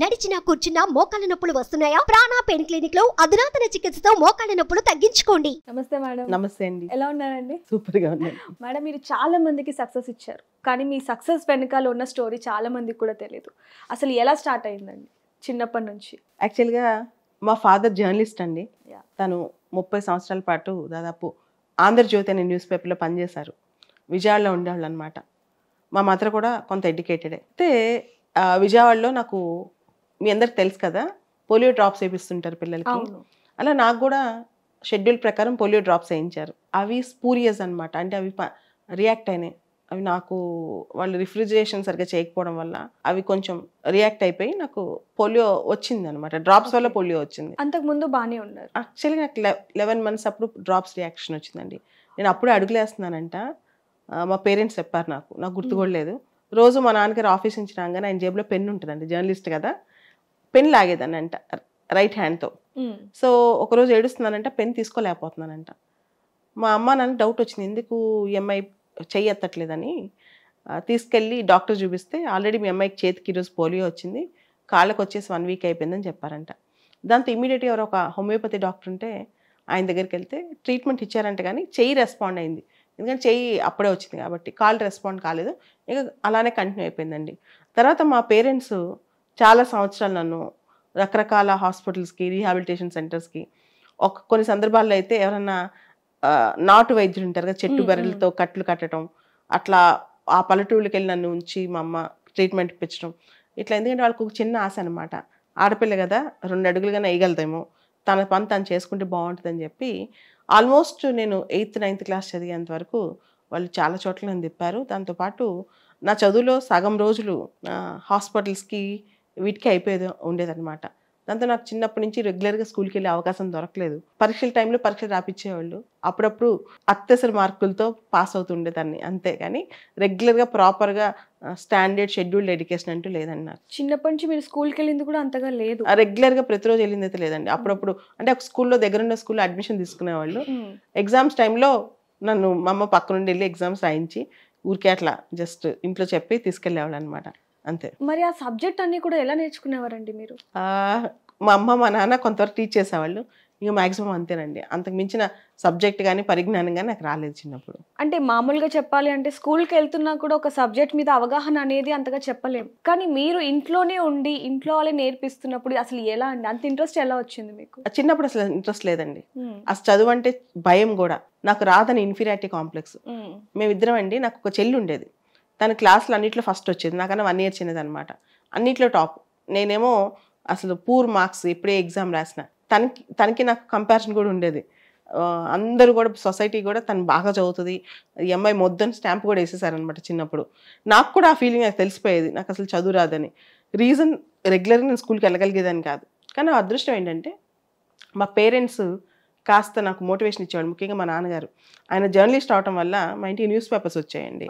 నడిచినా కూర్చున్నా మోకాళ్ళ నొప్పులు వస్తున్నాయా? ప్రాణ పెయిన్ క్లినిక్ లో అధునాతన చికిత్సతో మోకాళ్ళ నొప్పులు తగ్గించుకోండి. నమస్తే మేడం. నమస్తే అండి. ఎలా ఉన్నారండి? సూపర్ గా ఉన్నాను మేడం. మీరు చాలా మందికి సక్సెస్ ఇచ్చారు, కానీ మీ సక్సెస్ వెనకాల ఉన్న స్టోరీ చాలా మందికి కూడా తెలియదు. అసలు ఎలా స్టార్ట్ అయిందండి చిన్నప్పటి నుంచి? యాక్చువల్గా మా ఫాదర్ జర్నలిస్ట్ అండి. Yeah. తను 30 సంవత్సరాల పాటు దాదాపు ఆంధ్రజ్యోతి అనే న్యూస్ పేపర్లో పనిచేశారు. విజయవాడలో ఉండేవాళ్ళు అనమాట. మా మదర్ కూడా కొంత ఎడ్యుకేటెడే. అయితే విజయవాడలో నాకు మీ అందరికి తెలుసు కదా, పోలియో డ్రాప్స్ వేపిస్తుంటారు పిల్లలకి. అలా నాకు కూడా షెడ్యూల్ ప్రకారం పోలియో డ్రాప్స్ వేయించారు. అవి స్పూరియస్ అనమాట, అంటే అవి రియాక్ట్ అయినాయి. అవి నాకు వాళ్ళు రిఫ్రిజిరేషన్ సరిగ్గా చేయకపోవడం వల్ల అవి కొంచెం రియాక్ట్ అయిపోయి నాకు పోలియో వచ్చింది అనమాట. డ్రాప్స్ వల్ల పోలియో వచ్చింది. అంతకు ముందు బాగానే ఉన్నారు. యాక్చువల్గా నాకు 11 months అప్పుడు డ్రాప్స్ రియాక్షన్ వచ్చిందండి. నేను అప్పుడే అడుగులేస్తున్నానంట. మా పేరెంట్స్ చెప్పారు, నాకు గుర్తు కూడా లేదు. రోజు మా నాన్నగారు ఆఫీస్ నుంచి రాగానే ఆయన జేబులో పెన్ ఉంటుందండి, జర్నలిస్ట్ కదా, పెన్ లాగేదాన్ని అంట రైట్ హ్యాండ్తో. సో ఒకరోజు ఏడుస్తున్నానంట, పెన్ తీసుకోలేకపోతున్నానంట. మా అమ్మ నాన్న డౌట్ వచ్చింది, ఎందుకు ఈ అమ్మాయి చెయ్యి ఎత్తట్లేదని. తీసుకెళ్ళి డాక్టర్ చూపిస్తే ఆల్రెడీ మీ అమ్మాయికి చేతికి ఈరోజు పోలియో వచ్చింది, కాళ్ళకు వచ్చేసి 1 week అయిపోయిందని చెప్పారంట. దాంతో ఇమీడియట్గా ఎవరో ఒక హోమియోపతి డాక్టర్ ఉంటే ఆయన దగ్గరికి వెళ్తే ట్రీట్మెంట్ ఇచ్చారంట, కానీ చెయ్యి రెస్పాండ్ అయింది. ఎందుకంటే చెయ్యి అప్పుడే వచ్చింది కాబట్టి, కాళ్ళు రెస్పాండ్ కాలేదు. ఇక అలానే కంటిన్యూ అయిపోయిందండి. తర్వాత మా పేరెంట్స్ చాలా సంవత్సరాలు నన్ను రకరకాల హాస్పిటల్స్కి, రీహాబిలిటేషన్ సెంటర్స్కి, కొన్ని సందర్భాల్లో అయితే ఎవరన్నా నాటు వైద్యులు ఉంటారు కదా, చెట్టు బెర్రలతో కట్లు కట్టడం, అట్లా ఆ పల్లెటూళ్ళకి వెళ్ళి నన్ను ఉంచి మా అమ్మ ట్రీట్మెంట్ ఇప్పించడం ఇట్లా. ఎందుకంటే వాళ్ళకు ఒక చిన్న ఆశ అనమాట, ఆడపిల్ల కదా 2 అడుగులుగానే వేయగలుగుతామో, తన పని తను చేసుకుంటే బాగుంటుందని చెప్పి ఆల్మోస్ట్ నేను 8th 9th క్లాస్ చదివేంత వరకు వాళ్ళు చాలా చోట్ల నన్ను తిప్పారు. దాంతోపాటు నా చదువులో సగం రోజులు హాస్పిటల్స్కి వీటికి అయిపోయేది ఉండేదన్నమాట. దాంతో నాకు చిన్నప్పటి నుంచి రెగ్యులర్గా స్కూల్కి వెళ్ళే అవకాశం దొరకలేదు. పరీక్షల టైంలో పరీక్షలు రాపిచ్చేవాళ్ళు, అప్పుడప్పుడు అత్యవసర మార్కులతో పాస్ అవుతుండేదాన్ని అంతే. కానీ రెగ్యులర్గా ప్రాపర్గా స్టాండర్డ్ షెడ్యూల్డ్ ఎడ్యుకేషన్ అంటూ లేదండి నాకు. చిన్నప్పటి నుంచి మీరు స్కూల్కి వెళ్ళింది కూడా అంతగా లేదు? రెగ్యులర్గా ప్రతిరోజు వెళ్ళింది అయితే లేదండి. అప్పుడప్పుడు అంటే ఒక స్కూల్లో దగ్గరున్న స్కూల్లో అడ్మిషన్ తీసుకునేవాళ్ళు. ఎగ్జామ్స్ టైంలో నన్ను మా అమ్మ పక్క నుండి వెళ్ళి ఎగ్జామ్స్ రాయించి ఊరికే అట్లా జస్ట్ ఇంట్లో చెప్పి తీసుకెళ్ళేవాళ్ళు అనమాట, అంతే. మరి ఆ సబ్జెక్ట్ అన్ని కూడా ఎలా నేర్చుకునేవారండి మీరు? మా అమ్మ మా నాన్న కొంతవరకు టీచ్ చేసేవాళ్ళు, ఇక మ్యాక్సిమం అంతేనండి. అంతకు మించిన సబ్జెక్ట్ కానీ పరిజ్ఞానం కానీ నాకు రాలేదు చిన్నప్పుడు. అంటే మామూలుగా చెప్పాలి అంటే స్కూల్కి వెళ్తున్నా కూడా ఒక సబ్జెక్ట్ మీద అవగాహన అనేది అంతగా చెప్పలేము, కానీ మీరు ఇంట్లోనే ఉండి ఇంట్లో వాళ్ళే నేర్పిస్తున్నప్పుడు అసలు ఎలా అండి, అంత ఇంట్రెస్ట్ ఎలా వచ్చింది మీకు? చిన్నప్పుడు అసలు ఇంట్రెస్ట్ లేదండి. అసలు చదువు అంటే భయం కూడా, నాకు రాదని ఇన్ఫీరియారిటీ కాంప్లెక్స్. మేమిద్దరం అండి, నాకు ఒక చెల్లి ఉండేది, తన క్లాసులో అన్నింటిలో ఫస్ట్ వచ్చేది, నాకన్నా 1 year చిన్నది అనమాట. అన్నింటిలో టాప్, నేనేమో అసలు పూర్ మార్క్స్ ఎప్పుడే ఎగ్జామ్ రాసిన. తనకి నాకు కంపారిజన్ కూడా ఉండేది. అందరూ కూడా సొసైటీ కూడా తను బాగా చదువుతుంది, ఈ అమ్మాయి మొద్దని స్టాంప్ కూడా వేసేసారనమాట చిన్నప్పుడు. నాకు కూడా ఆ ఫీలింగ్ నాకు తెలిసిపోయేది, నాకు అసలు చదువు రాదని. రీజన్ రెగ్యులర్గా నేను స్కూల్కి వెళ్ళగలిగేదాన్ని కాదు. కానీ నా అదృష్టం ఏంటంటే మా పేరెంట్స్ కాస్త నాకు మోటివేషన్ ఇచ్చేవాడు, ముఖ్యంగా మా నాన్నగారు. ఆయన జర్నలిస్ట్ అవటం వల్ల మా ఇంటికి న్యూస్ పేపర్స్ వచ్చాయండి.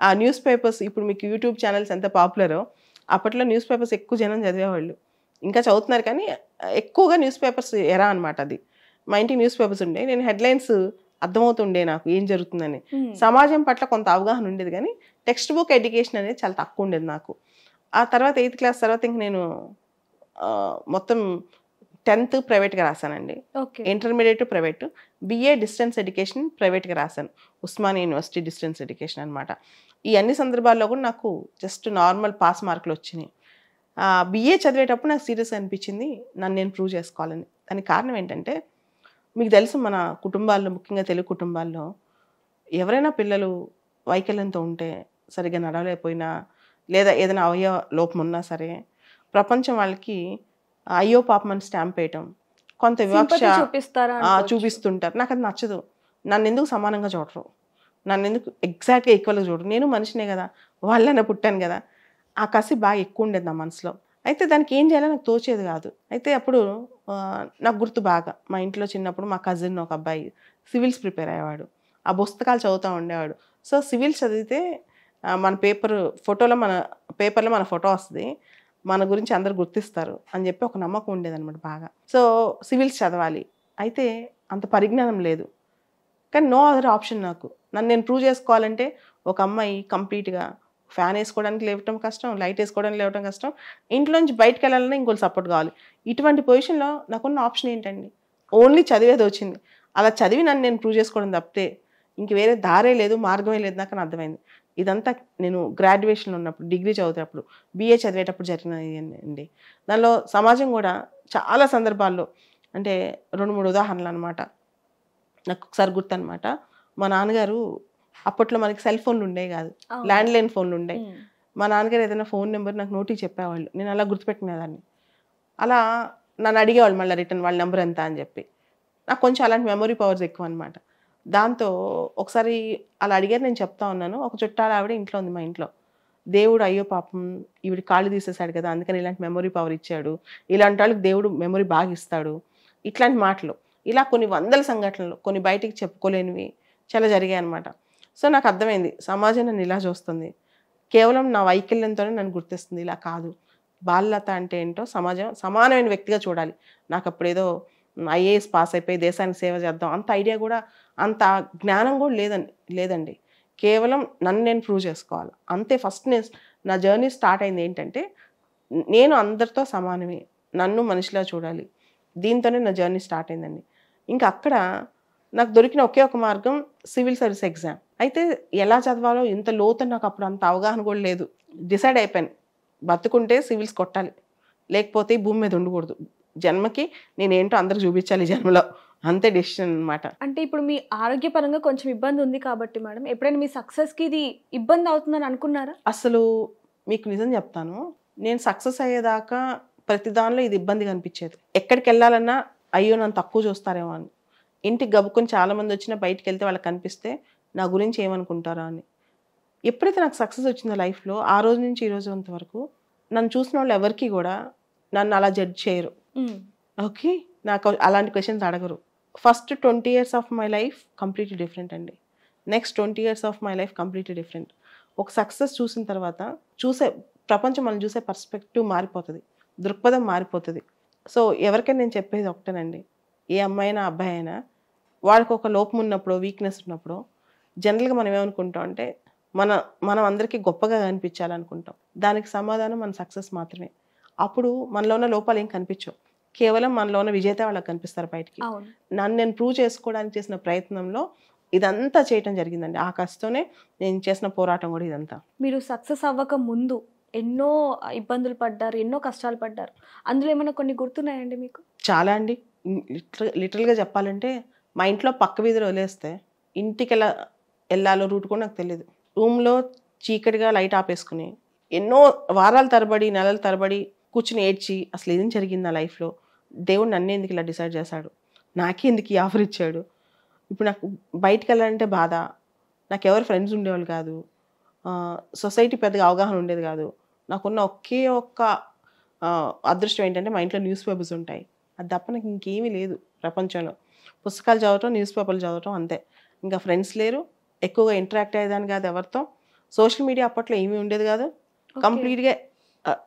ఆ న్యూస్ పేపర్స్ ఇప్పుడు మీకు యూట్యూబ్ ఛానల్స్ ఎంత పాపులరో, అప్పట్లో న్యూస్ పేపర్స్ ఎక్కువ జనం చదివేవాళ్ళు. ఇంకా చదువుతున్నారు కానీ ఎక్కువగా న్యూస్ పేపర్స్ ఎరా అనమాట అది. మా ఇంటికి న్యూస్ పేపర్స్ ఉండే, నేను హెడ్లైన్స్ అర్థమవుతుండే నాకు ఏం జరుగుతుందని. సమాజం పట్ల కొంత అవగాహన ఉండేది, కానీ టెక్స్ట్ బుక్ ఎడ్యుకేషన్ అనేది చాలా తక్కువ ఉండేది నాకు. ఆ తర్వాత 8th class తర్వాత ఇంక నేను మొత్తం 10th ప్రైవేట్గా రాశానండి, intermediate private, BA distance education ప్రైవేట్గా రాశాను, ఉస్మానియా యూనివర్సిటీ డిస్టెన్స్ ఎడ్యుకేషన్ అనమాట. ఈ అన్ని సందర్భాల్లో కూడా నాకు జస్ట్ నార్మల్ పాస్ మార్కులు వచ్చినాయి. BA చదివేటప్పుడు నాకు సీరియస్గా అనిపించింది, నన్ను నేను ప్రూవ్ చేసుకోవాలని. దానికి కారణం ఏంటంటే, మీకు తెలుసు మన కుటుంబాల్లో, ముఖ్యంగా తెలుగు కుటుంబాల్లో ఎవరైనా పిల్లలు వైకల్యంతో ఉంటే, సరిగ్గా నడవలేకపోయినా లేదా ఏదైనా అవయవ లోపం ఉన్నా సరే, ప్రపంచం వాళ్ళకి అయ్యో పాపం అని స్టాంప్ వేయటం, కొంత వివక్ష చూపిస్తుంటారు. నాకు అది నచ్చదు. నన్ను ఎందుకు సమానంగా చూడరు, నన్ను ఎందుకు ఎగ్జాక్ట్గా ఈక్వల్గా చూడరు? నేను మనిషినే కదా, వాళ్ళనే పుట్టాను కదా. ఆ కసి బాగా ఎక్కువ ఉండేది నా మనసులో. అయితే దానికి ఏం చేయాలో నాకు తోచేది కాదు. అయితే అప్పుడు నాకు గుర్తు బాగా, మా ఇంట్లో చిన్నప్పుడు మా కజిన్ ఒక అబ్బాయి సివిల్స్ ప్రిపేర్ అయ్యేవాడు, ఆ పుస్తకాలు చదువుతూ ఉండేవాడు. సో సివిల్స్ చదివితే మన పేపర్లో మన ఫోటో వస్తుంది, మన గురించి అందరు గుర్తిస్తారు అని చెప్పి ఒక నమ్మకం ఉండేదన్నమాట బాగా. సో సివిల్స్ చదవాలి. అయితే అంత పరిజ్ఞానం లేదు, కానీ నో అదర్ ఆప్షన్. నాకు నన్ను నేను ప్రూవ్ చేసుకోవాలంటే ఒక అమ్మాయి కంప్లీట్గా ఫ్యాన్ వేసుకోవడానికి లేవటం కష్టం, లైట్ వేసుకోవడానికి లేవటం కష్టం, ఇంట్లోంచి బయటకు వెళ్ళాలన్నా ఇంకోటి సపోర్ట్ కావాలి. ఇటువంటి పొజిషన్లో నాకున్న ఆప్షన్ ఏంటండి? ఓన్లీ చదివేది వచ్చింది. అలా చదివి నన్ను నేను ప్రూవ్ చేసుకోవడం తప్పితే ఇంక వేరే దారే లేదు, మార్గమే లేదు నాకు అని అర్థమైంది. ఇదంతా నేను గ్రాడ్యుయేషన్లో ఉన్నప్పుడు, డిగ్రీ చదివేటప్పుడు, BA చదివేటప్పుడు జరిగినాయండి. దానిలో సమాజం కూడా చాలా సందర్భాల్లో, అంటే 2-3 ఉదాహరణలు అనమాట నాకు ఒకసారి గుర్తు అనమాట. మా నాన్నగారు, అప్పట్లో మనకి సెల్ ఫోన్లు ఉండేవి కాదు, ల్యాండ్లైన్ ఫోన్లు ఉండేవి. మా నాన్నగారు ఏదైనా ఫోన్ నెంబర్ నాకు నోటికి చెప్పేవాళ్ళు, నేను అలా గుర్తుపెట్టుకునేదాన్ని. అలా నన్ను అడిగేవాళ్ళు మళ్ళీ రిటర్న్ వాళ్ళ నెంబర్ ఎంత అని చెప్పి. నాకు కొంచెం అలాంటి మెమరీ పవర్స్ ఎక్కువ అనమాట. దాంతో ఒకసారి అలా అడిగారు, నేను చెప్తా ఉన్నాను. ఒక చుట్టాలు ఆవిడ ఇంట్లో ఉంది, మా ఇంట్లో. దేవుడు అయ్యో పాపం ఈవిడ కాళ్ళు తీసేశాడు కదా, అందుకని ఇలాంటి మెమరీ పవర్ ఇచ్చాడు, ఇలాంటి వాళ్ళకి దేవుడు మెమరీ బాగా ఇస్తాడు, ఇట్లాంటి మాటలు. ఇలా కొన్ని వందల సంఘటనలు, కొన్ని బయటికి చెప్పుకోలేనివి చాలా జరిగాయి అనమాట. సో నాకు అర్థమైంది, సమాజం నన్ను ఇలా చూస్తుంది, కేవలం నా వైకల్యంతోనే నన్ను గుర్తిస్తుంది, ఇలా కాదు. బాలలత అంటే ఏంటో సమాజం సమానమైన వ్యక్తిగా చూడాలి. నాకు అప్పుడు ఏదో IAS పాస్ అయిపోయి దేశానికి సేవ చేద్దాం అంత ఐడియా కూడా, అంత జ్ఞానం కూడా లేదండి. కేవలం నన్ను నేను ప్రూవ్ చేసుకోవాలి అంతే. ఫస్ట్ నా జర్నీ స్టార్ట్ అయింది ఏంటంటే, నేను అందరితో సమానమే, నన్ను మనిషిలా చూడాలి. దీంతోనే నా జర్నీ స్టార్ట్ అయిందండి. ఇంకా అక్కడ నాకు దొరికిన ఒకే ఒక మార్గం సివిల్ సర్వీస్ ఎగ్జామ్. అయితే ఎలా చదవాలో ఇంత లోతు నాకు అప్పుడు అంత అవగాహన కూడా లేదు. డిసైడ్ అయిపోయాను, బతుకుంటే సివిల్స్ కొట్టాలి, లేకపోతే ఈ భూమి మీద ఉండకూడదు. జన్మకి నేనేంటో అందరికి చూపించాలి జన్మలో, అంతే డెసిషన్ అనమాట. అంటే ఇప్పుడు మీ ఆరోగ్యపరంగా కొంచెం ఇబ్బంది ఉంది కాబట్టి మేడం, ఎప్పుడైనా మీ సక్సెస్కి ఇది ఇబ్బంది అవుతుందని అనుకున్నారా? అసలు మీకు నిజం చెప్తాను, నేను సక్సెస్ అయ్యేదాకా ప్రతి దానిలో ఇది ఇబ్బందిగా అనిపించేది. ఎక్కడికి వెళ్ళాలన్నా అయ్యో నన్ను తక్కువ చూస్తారేమో అని. ఇంటికి గబుకొని చాలామంది వచ్చినా బయటికి వెళ్తే వాళ్ళకి కనిపిస్తే నా గురించి ఏమనుకుంటారా అని. ఎప్పుడైతే నాకు సక్సెస్ వచ్చిందో లైఫ్లో, ఆ రోజు నుంచి ఈ రోజు అంతవరకు నన్ను చూసిన వాళ్ళు ఎవరికి కూడా నన్ను అలా జడ్జ్ చేయరు. ఓకే, నాకు అలాంటి క్వశ్చన్స్ అడగరు. First 20 years of my life completely different అండి. Next 20 years of my life completely different. ఒక సక్సెస్ చూసిన తర్వాత ప్రపంచం మనం చూసే పర్స్పెక్టివ్ మారిపోతుంది, దృక్పథం మారిపోతుంది. సో ఎవరికైనా నేను చెప్పేది ఒకటేనండి, ఏ అమ్మాయి అయినా అబ్బాయి అయినా వాళ్ళకి ఒక లోపం ఉన్నప్పుడు, వీక్నెస్ ఉన్నప్పుడు జనరల్గా మనం ఏమనుకుంటాం అంటే మనం అందరికీ గొప్పగా కనిపించాలనుకుంటాం. దానికి సమాధానం మన సక్సెస్ మాత్రమే. అప్పుడు మనలో ఉన్న లోపాలు ఏం కనిపించవు, కేవలం మనలో ఉన్న విజేత వాళ్ళకి కనిపిస్తారు బయటికి. నన్ను నేను ప్రూవ్ చేసుకోవడానికి చేసిన ప్రయత్నంలో ఇదంతా చేయటం జరిగిందండి. ఆ కష్టంతోనే నేను చేసిన పోరాటం కూడా ఇదంతా. మీరు సక్సెస్ అవ్వక ముందు ఎన్నో ఇబ్బందులు పడ్డారు, ఎన్నో కష్టాలు పడ్డారు. అందులో ఏమైనా కొన్ని గుర్తున్నాయండి మీకు? చాలా అండి. లిటరల్గా చెప్పాలంటే, మా ఇంట్లో పక్క వీధిలో వదిలేస్తే ఇంటికి వెళ్ళాలో రూట్ కూడా నాకు తెలియదు. రూమ్లో చీకటిగా లైట్ ఆపేసుకుని ఎన్నో వారాల తరబడి, నెలల తరబడి కూర్చుని ఏడ్చి, అసలు ఏం జరిగింది నా లైఫ్లో, దేవుడు నన్ను ఎందుకు ఇలా డిసైడ్ చేశాడు, నాకే ఎందుకు ఈ ఆఫర్ ఇచ్చాడు, ఇప్పుడు నాకు బయటికి వెళ్ళాలంటే బాధ, నాకు ఎవరు ఫ్రెండ్స్ ఉండేవాళ్ళు కాదు, సొసైటీ పెద్దగా అవగాహన ఉండేది కాదు. నాకున్న ఒకే ఒక్క అదృష్టం ఏంటంటే, మా ఇంట్లో న్యూస్ పేపర్స్ ఉంటాయి. అది తప్ప నాకు ఇంకేమీ లేదు ప్రపంచంలో. పుస్తకాలు చదవటం, న్యూస్ పేపర్లు చదవటం అంతే. ఇంకా ఫ్రెండ్స్ లేరు, ఎక్కువగా ఇంటరాక్ట్ అయ్యేదాన్ని కాదు ఎవరితో. సోషల్ మీడియా అప్పట్లో ఏమీ ఉండేది కాదు. కంప్లీట్గా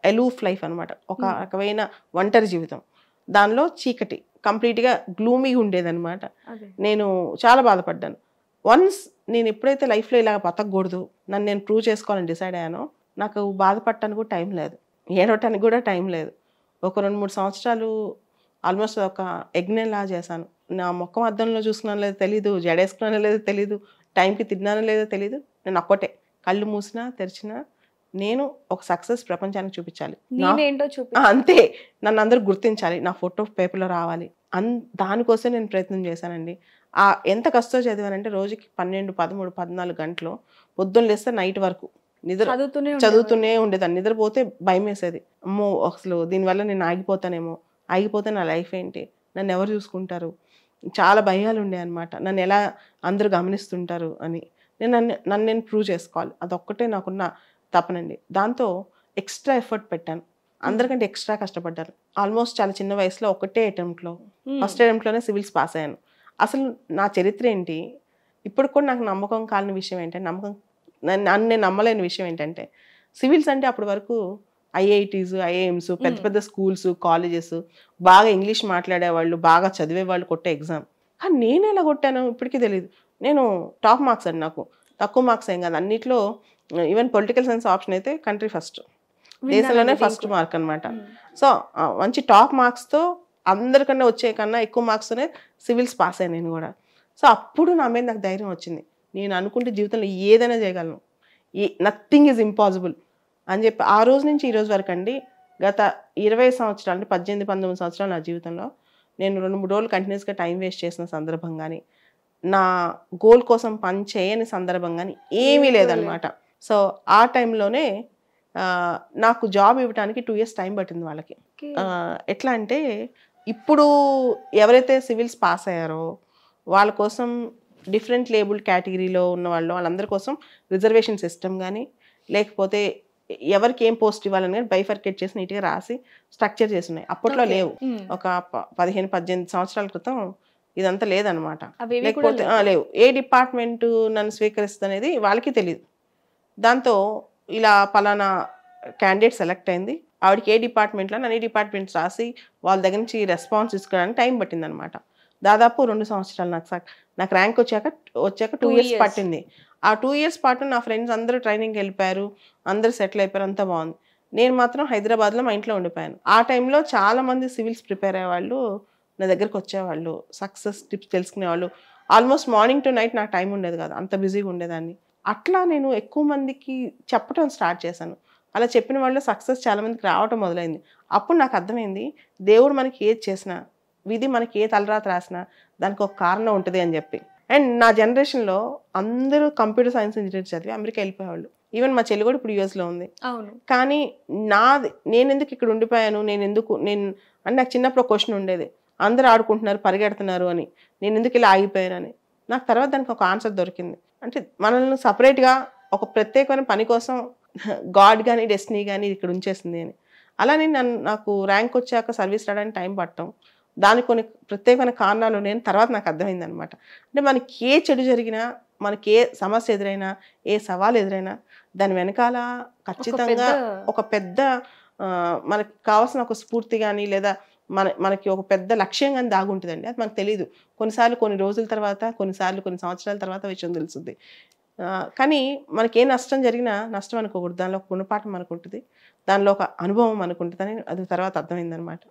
ఎలూఫ్ లైఫ్ అనమాట, ఒక రకమైన ఒంటరి జీవితం. దానిలో చీకటి, కంప్లీట్గా గ్లూమీగా ఉండేదన్నమాట. నేను చాలా బాధపడ్డాను. వన్స్ నేను ఎప్పుడైతే లైఫ్లో ఇలా బతకూడదు, నన్ను నేను ప్రూవ్ చేసుకోవాలని డిసైడ్ అయ్యానో, నాకు బాధపడటానికి కూడా టైం లేదు, ఏడవటానికి కూడా టైం లేదు. ఒక 2-3 సంవత్సరాలు ఆల్మోస్ట్ ఒక యజ్ఞంలా చేశాను. నా ముఖం అద్దంలో చూసుకున్నానో లేదో తెలీదు, జడేసుకున్నానో లేదో తెలీదు, టైంకి తిన్నానో లేదో తెలీదు. నేను ఒక్కటే, కళ్ళు మూసినా తెరిచినా నేను ఒక సక్సెస్ ప్రపంచానికి చూపించాలి, అంతే. నన్ను అందరూ గుర్తించాలి, నా ఫోటో పేపర్లో రావాలి. దానికోసం నేను ప్రయత్నం చేశానండి. ఎంత కష్టం చదివానంటే, రోజుకి 12, 13, 14 గంటలు, పొద్దున్న లేస్తే నైట్ వరకు చదువుతూనే ఉండేదాన్ని. నిద్రపోతే భయం వేసేది, అమ్మో అసలు దీనివల్ల నేను ఆగిపోతే నా లైఫ్ ఏంటి, నన్ను ఎవరు చూసుకుంటారు, చాలా భయాలు ఉండే అనమాట. నన్ను ఎలా అందరూ గమనిస్తుంటారు అని. నన్ను నేను ప్రూవ్ చేసుకోవాలి, అదొక్కటే నాకున్న తపనండి. దాంతో ఎక్స్ట్రా ఎఫర్ట్ పెట్టాను, అందరికంటే ఎక్స్ట్రా కష్టపడ్డాను. ఆల్మోస్ట్ చాలా చిన్న వయసులో ఒకటే అటెంప్ట్లో, ఫస్ట్ అటెంప్ట్లోనే సివిల్స్ పాస్ అయ్యాను. అసలు నా చరిత్ర ఏంటి, ఇప్పుడు కూడా నాకు నమ్మకం కాలని విషయం ఏంటంటే, నేను నమ్మలేని విషయం ఏంటంటే, సివిల్స్ అంటే అప్పటి వరకు IITs, IIMs, పెద్ద పెద్ద స్కూల్స్, కాలేజెస్, బాగా ఇంగ్లీష్ మాట్లాడేవాళ్ళు, బాగా చదివేవాళ్ళు కొట్టే ఎగ్జామ్. కానీ నేను ఎలా కొట్టాను ఇప్పటికీ తెలియదు. నేను టాప్ మార్క్స్ అండి, నాకు తక్కువ మార్క్స్ ఏం కాదు, అన్నిట్లో ఈవెన్ పొలిటికల్ సైన్స్ ఆప్షన్ అయితే కంట్రీ ఫస్ట్, దేశంలోనే ఫస్ట్ మార్క్ అనమాట. సో మంచి టాప్ మార్క్స్తో అందరికన్నా వచ్చే కన్నా ఎక్కువ మార్క్స్తోనే సివిల్స్ పాస్ అయ్యాను నేను కూడా. సో అప్పుడు నా మీద నాకు ధైర్యం వచ్చింది, నేను అనుకుంటే జీవితంలో ఏదైనా చేయగలను, నథింగ్ ఈజ్ ఇంపాసిబుల్ అని చెప్పి ఆ రోజు నుంచి ఈ రోజు వరకు అండి, గత 20 సంవత్సరాలు అంటే 18-19 సంవత్సరాలు నా జీవితంలో నేను 2-3 రోజులు కంటిన్యూస్గా టైం వేస్ట్ చేసిన సందర్భం కానీ, నా గోల్ కోసం పని చేయని సందర్భం కానీ ఏమీ లేదనమాట. సో ఆ టైంలోనే నాకు జాబ్ ఇవ్వడానికి 2 years టైం పట్టింది వాళ్ళకి. ఎట్లా అంటే ఇప్పుడు ఎవరైతే సివిల్స్ పాస్ అయ్యారో వాళ్ళ కోసం డిఫరెంట్ లేబుల్ కేటగిరీలో ఉన్న వాళ్ళందరి కోసం రిజర్వేషన్ సిస్టమ్ కానీ, లేకపోతే ఎవరికి ఏం పోస్ట్ ఇవ్వాలని కానీ బైఫర్కేట్ చేసి నీట్గా రాసి స్ట్రక్చర్ చేసి ఉన్నాయి. అప్పట్లో లేవు, ఒక 15-18 సంవత్సరాల క్రితం ఇదంతా లేదనమాట. లేకపోతే లేవు, ఏ డిపార్ట్మెంట్ నన్ను స్వీకరిస్తుంది అనేది వాళ్ళకి తెలియదు. దాంతో ఇలా పలానా క్యాండిడేట్ సెలెక్ట్ అయింది, ఆవిడకి ఏ డిపార్ట్మెంట్లో అన్ని డిపార్ట్మెంట్స్ రాసి వాళ్ళ దగ్గర నుంచి రెస్పాన్స్ తీసుకోవడానికి టైం పట్టింది అనమాట. దాదాపు 2 సంవత్సరాలు నాకు ర్యాంక్ వచ్చాక 2 years పట్టింది. ఆ 2 years పాటు నా ఫ్రెండ్స్ అందరూ ట్రైనింగ్కి వెళ్ళిపోయారు, అందరూ సెటిల్ అయిపోయారు, అంతా బాగుంది. నేను మాత్రం హైదరాబాద్లో మా ఇంట్లో ఉండిపోయాను. ఆ టైంలో చాలామంది సివిల్స్ ప్రిపేర్ అయ్యేవాళ్ళు నా దగ్గరకు వచ్చేవాళ్ళు, సక్సెస్ టిప్స్ తెలుసుకునేవాళ్ళు. ఆల్మోస్ట్ మార్నింగ్ టు నైట్ నాకు టైం ఉండేది కాదు, అంత బిజీగా ఉండేదాన్ని. అట్లా నేను ఎక్కువ మందికి చెప్పడం స్టార్ట్ చేశాను. అలా చెప్పిన వాళ్ళు సక్సెస్ చాలామందికి రావటం మొదలైంది. అప్పుడు నాకు అర్థమైంది, దేవుడు మనకి ఏది చేసినా, విధి మనకి ఏ తలరాత రాసినా దానికి ఒక కారణం ఉంటుంది అని చెప్పి. అండ్ నా జనరేషన్లో అందరూ కంప్యూటర్ సైన్స్ ఇంజనీర్ చదివి అమెరికా వెళ్ళిపోయేవాళ్ళు. ఈవెన్ మా చెల్లి కూడా ఇప్పుడు యూఎస్లో ఉంది. కానీ నేను ఎందుకు ఇక్కడ ఉండిపోయాను, నేను అంటే నాకు చిన్నప్పుడు క్వశ్చన్ ఉండేది, అందరూ ఆడుకుంటున్నారు పరిగెడుతున్నారు అని, నేను ఎందుకు ఇలా ఆగిపోయాను అని. నాకు తర్వాత దానికి ఒక ఆన్సర్ దొరికింది. అంటే మనల్ని సపరేట్గా ఒక ప్రత్యేకమైన పని కోసం గాడ్ కానీ డెస్టినీ కానీ ఇక్కడ ఉంచేసింది అని. అలానే నాకు ర్యాంక్ వచ్చాక సర్వీస్ రావడానికి టైం పట్టడం, దానికి కొన్ని ప్రత్యేకమైన కారణాలు నేను తర్వాత నాకు అర్థమైంది అనమాట. అంటే మనకి ఏ చెడు జరిగినా, మనకి ఏ సమస్య ఎదురైనా, ఏ సవాలు ఎదురైనా దాని వెనకాల ఖచ్చితంగా ఒక పెద్ద మనకి కావాల్సిన ఒక స్ఫూర్తి కానీ, లేదా మనకి ఒక పెద్ద లక్ష్యం కానీ దాగుంటుందండి. అది మనకు తెలియదు. కొన్నిసార్లు కొన్ని రోజుల తర్వాత, కొన్ని సంవత్సరాల తర్వాత విషయం తెలుస్తుంది. కానీ మనకి ఏ నష్టం జరిగినా నష్టం అనుకోకూడదు, దానిలో ఒక గుణపాఠం మనకు ఉంటుంది, దానిలో ఒక అనుభవం మనకు ఉంటుంది అని అది తర్వాత అర్థమైందనమాట.